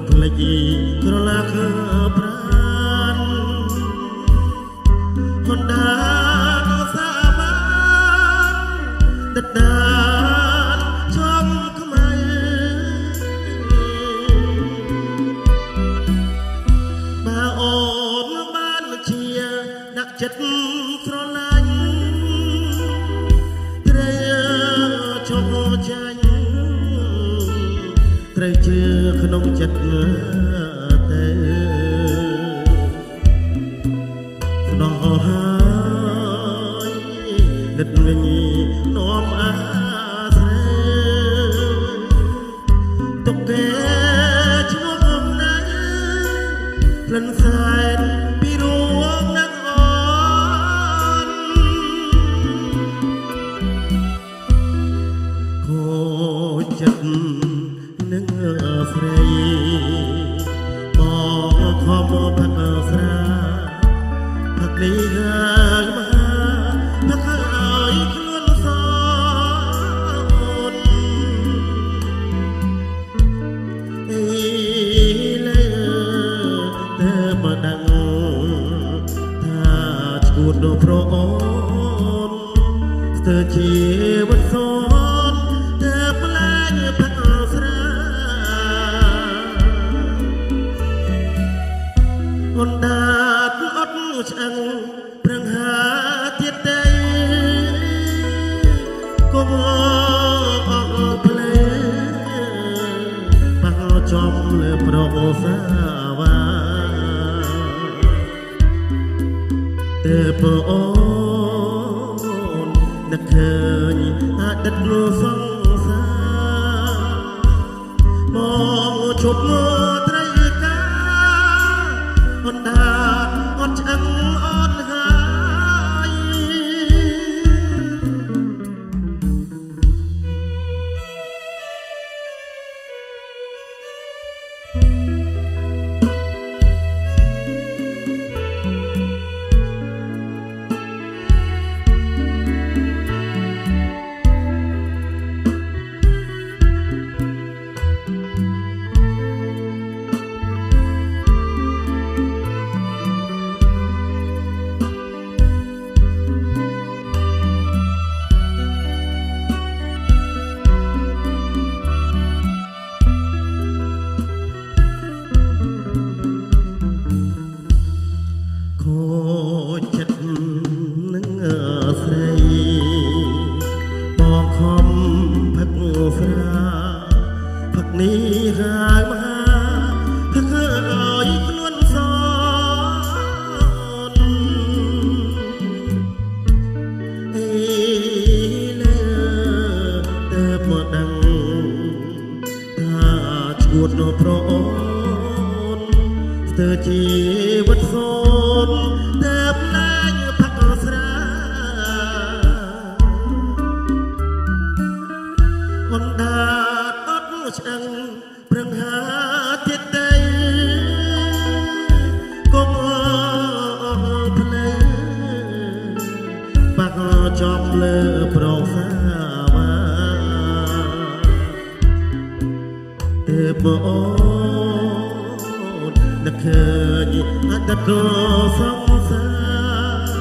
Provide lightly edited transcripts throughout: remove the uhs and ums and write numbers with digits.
ភ្លេចក្រឡាខើប្រានហនដាសាបានដដាចំខ្មៅបើអូនបានជាដាក់ចិត្តស្រឡាញ់ត្រូវជោគចាញ់ត្រូវជឿក្នុងចិត្តទៅស្ដោះហើយដិតវិញនាំអាស្រ័យទុកគេឈ្មោះណាស់ក្លិនសែនពីរួមណាស់អូនខូចចិត្តនឹងស្រីមកខំផឹកស្រាផឹកនេះហើយមកផឹកឲ្យខ្លួនសនអីលើតែមកដឹងថាឈួតដល់ប្រអូនស្ទើរជាវត្តសនតែផ្លែផឹកស្រាអនដាតអត់ឆ្អឹងប្រឹងហាទៀតទេកុំអត់ភ្លេបាក់ចំលើប្រអូសាវ៉ាតែប្រអូននឹកឃើញអតីតនោះសង្សារមកជប់មកត្រីកាអនដាអត់ឆ្អឹងអត់ហើយនេះហើយមកផឹកឲ្យខ្លួនសនអីលើតែមកដឹងថាឈួតដល់ប្រអូនស្ទើរជាវត្តសនតែផ្លាញផឹកស្រាអនដាឆ្អឹងប្រឹងហាទៀតទេកុំភ្លេបាក់ចំលើប្រសាវ៉ាតែអូននឹកឃើញអតីតសង្សារ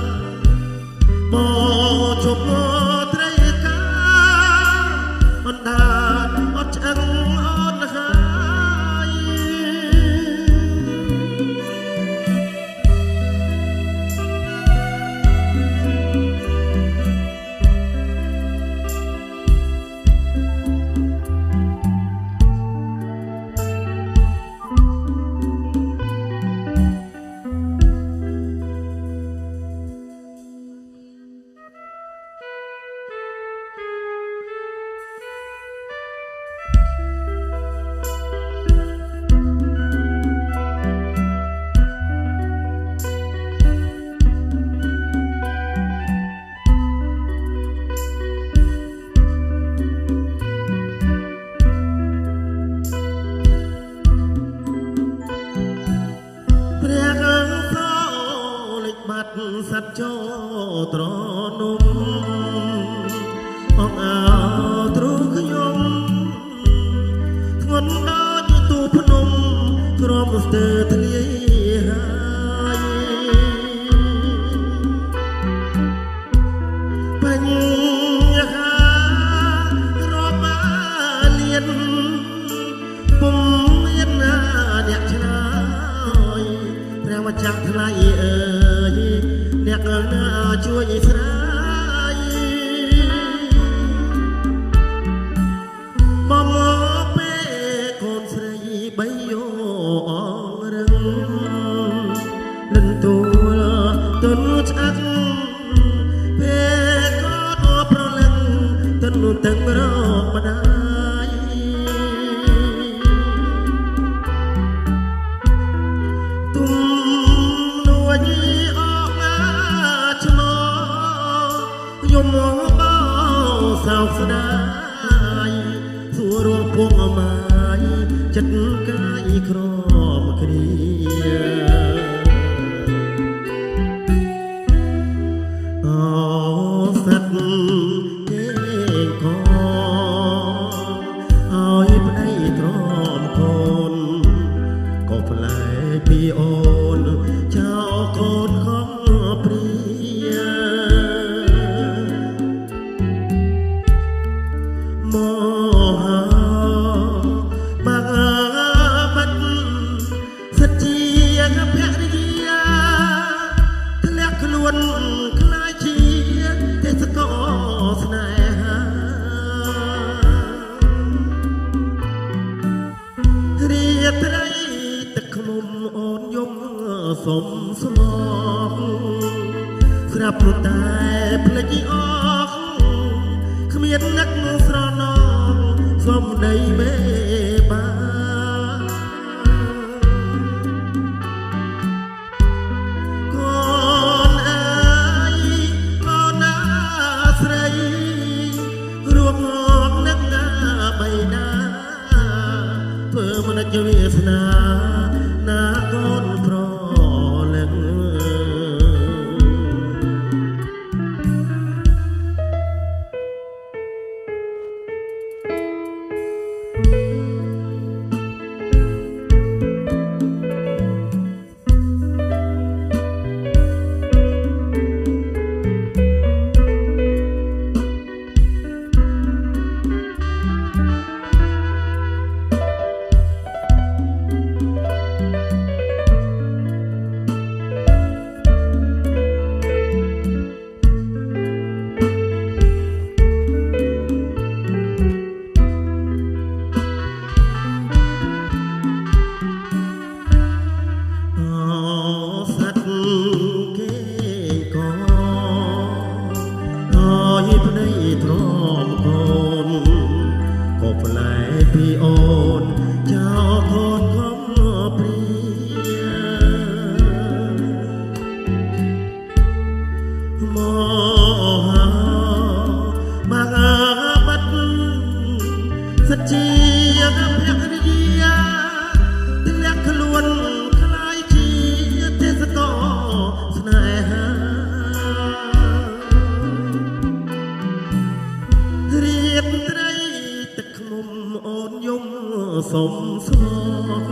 មកជប់មកត្រីកាអនដាអត់ឆ្អឹងអត់ហើយសត្វចូលត្រនំអងអោទ្រូខ្ញុំធ្ងន់ដល់ទូភ្នំ ស្ទើរធ្លាយហើយបញ្ហារាប់បានលៀនពុំមានណាអ្នកឆ្លើយព្រះវចៈថ្លៃអើយអ្នកណាជួយស្រាយបំមកពេលកូនស្រីបីយោអងរឹងលិនទួលទុនឆ្អាក់ពេលក៏ប្រលឹងទុនទាំងរកម្ដាយទុំនួយអอกណាឆ្នោយំបោសោកស្ដាយសួររងពុកអមាយចិត្តកាយក្រមគ្នាអោសត្វគេកឲ្យប្តីក្រមកូនក៏ផ្លែពីអូនចៅកូនខំព្រាមកបាក់បាត់សច្ជាភរិយាធ្លាក់ខ្លួនខ្លាចជាទេសកលស្នេហារាត្រីទឹកឃ្មុំអូនយំសុំស្មោកស្រាប់តែភ្លេចអស់គ្មាននឹកស្រណងសុំដីមេបាកូនអើយកូនណាស្រីរួមមកនឹកណាបីណាធ្វើមិនជាវាសនាណាកូនប្រលឹងទ្រាំកូនក៏ផ្លែពីអូនចៅកូនខំព្រាមកបាក់បាត់សច្ជាភរិយាធ្លាក់ខ្លួនខ្លាយជាទេសកលស្នេហារាត្រីទឹកឃ្មុំអូនយំសុំស្មោក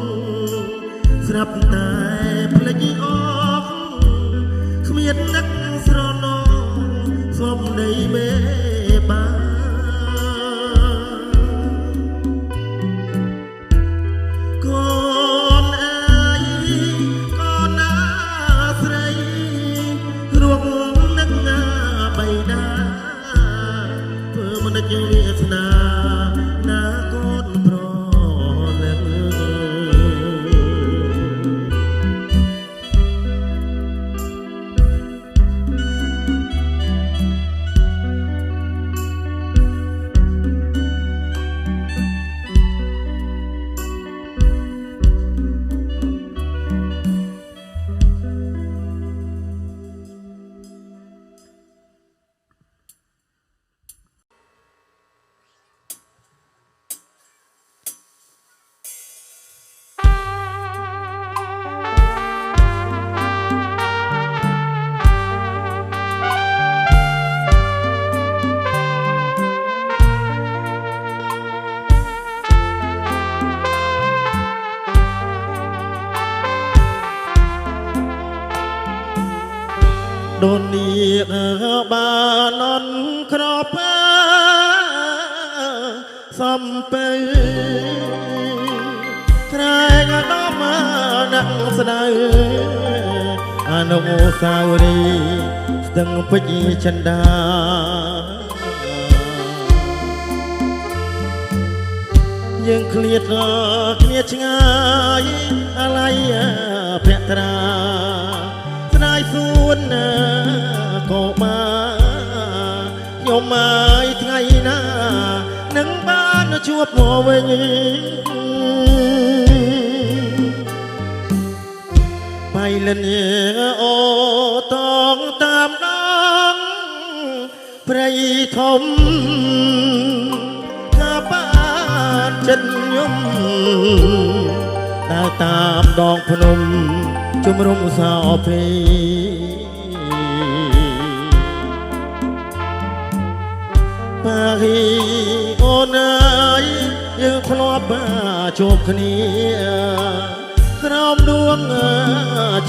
ស្រាប់តែភ្លេចអស់គ្មាននឹកស្រណងសុំដីមេបាកូនអើយកូនណាស្រីរួមនឹកណាបីណាធ្វើមិនជាវាសនាណាកូនប្រលឹង ដូននេះបាននន់ក្របសំពៅត្រែងដល់មកដាក់ស្ដៅអនុស្សាវរីយ៍ស្ទឹងពេជ្រចិន្តាយើងឃ្លាតគ្នាឆ្ងាយអាឡ័យភក្ត្រាស្ដាយសួនក៏មកខ្ញុំមកថ្ងៃណានឹងបានជួបមកវិញបៃលិនអូតងតាមដងព្រៃធំថាបានចិត្តខ្ញុំដើរតាមដងភ្នំជំរុំសោភីបារីអូនអើយយើងធ្លាប់ជួបគ្នាក្រោមដួង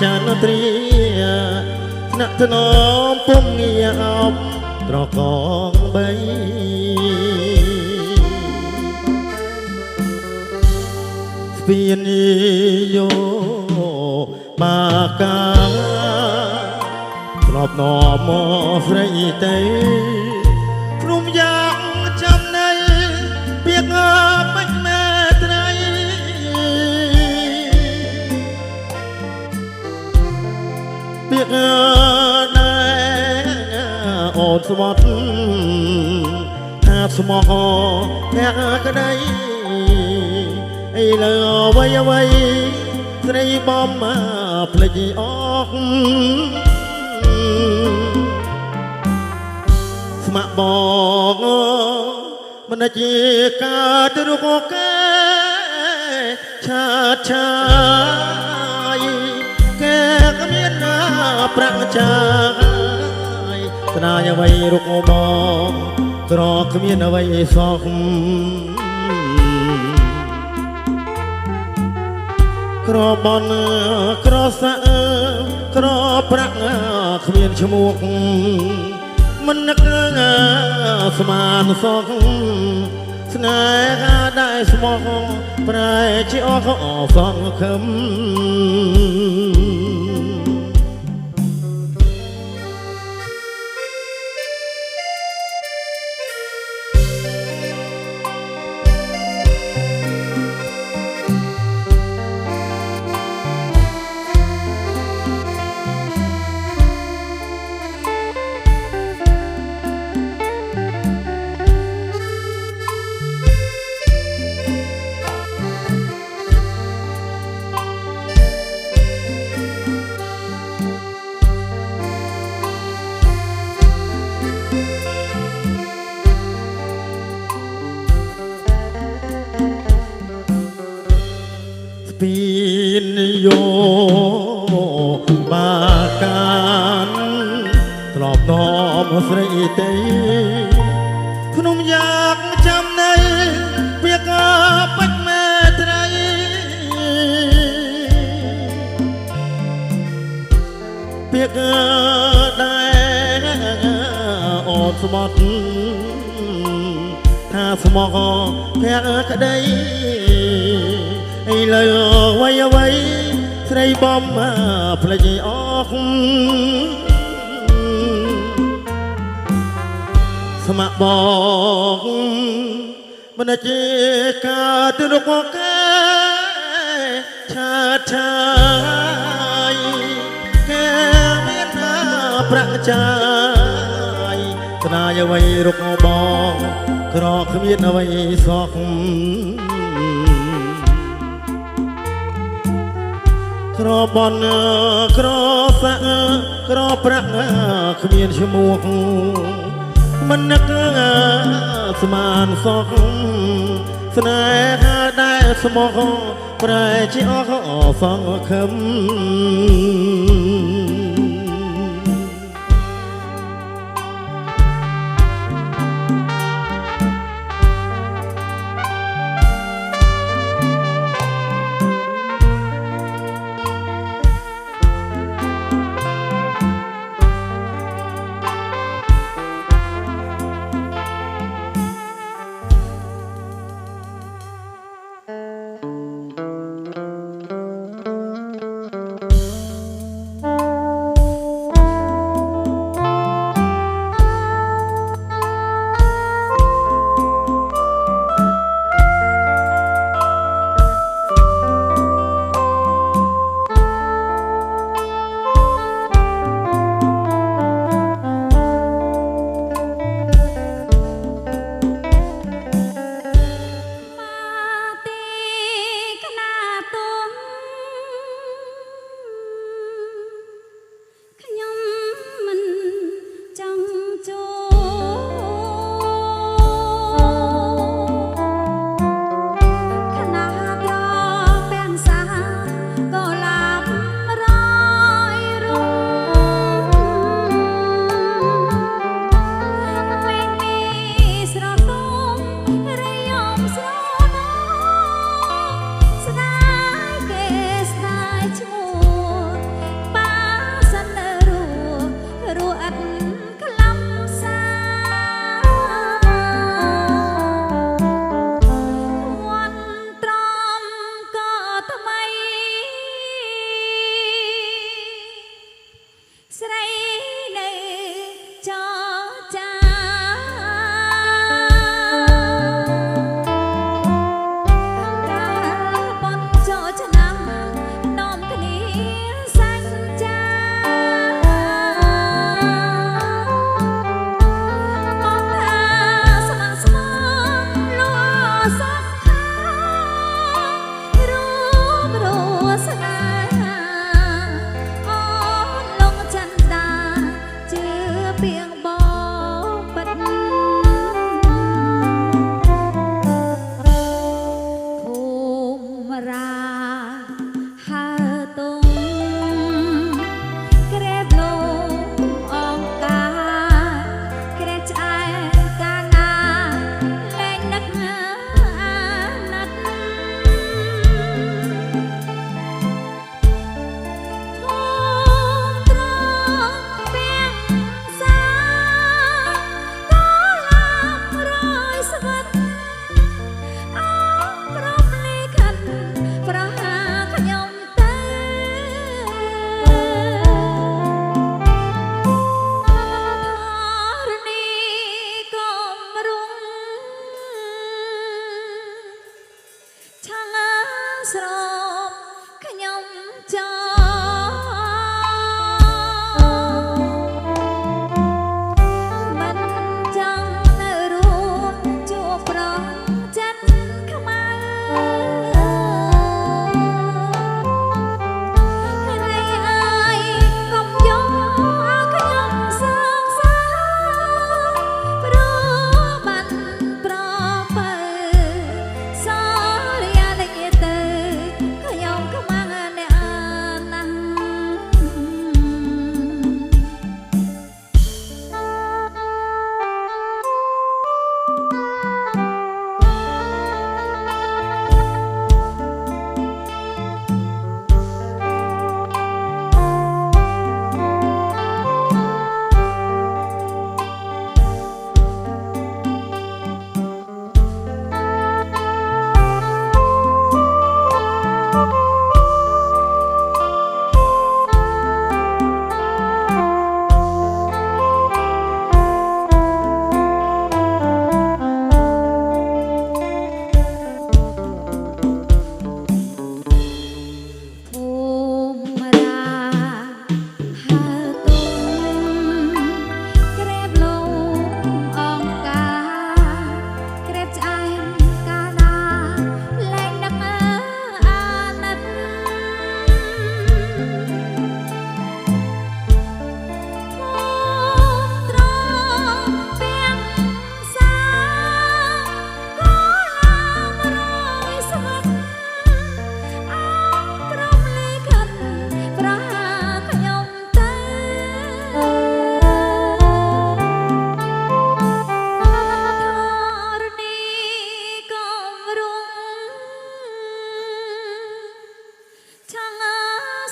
ចានត្រីថ្នាក់ថ្នមពុំងារអោបត្រកងបីស្ពានយោបាកាធ្លាប់នាំមកស្រីទៅព្រមយ៉ាងចាំនៅពីកបាច់មែត្រីពីកដែរអូនស្មត់ថាស្មោះតែក្ដីអីលើអ្វីអ្វីស្រីបំភ្លេចអស់ស្មាក់បងមិនជាកើតរុកកែឆាតឆាយកែគ្មានណាប្រាក់ចាយស្នាយអ្វីរុកបងក្រគ្មានអ្វីសោះក្របនក្រសាក្រប្រាក់គ្មានឈ្មោះមិននឹកស្មានសោះស្នេហាដែលស្មោះប្រែជាអស់សងខឹមពីនយោបាកានធ្លាប់នាំស្រីទៅខ្ញុំយ៉ាងចាំនៅពីកបាច់មែត្រីពីកដែរអូនស្មត់ថាស្មោះភក្ដីអីលើអ្វីអ្វីស្រីបំភ្លេចអស់ស្មាក់បងមិនជាកើតរុកកែឆាតឆាយកែមានណាប្រាក់ចាយស្នាយអ្វីរុកបងក្រគ្មានអ្វីសោះក្របនក្រសាក្រប្រាក់គ្មានឈ្មោះមិននឹកស្មានសោះស្នេហាដែលស្មោះប្រែជាអស់សងខឹម អ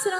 ស្រ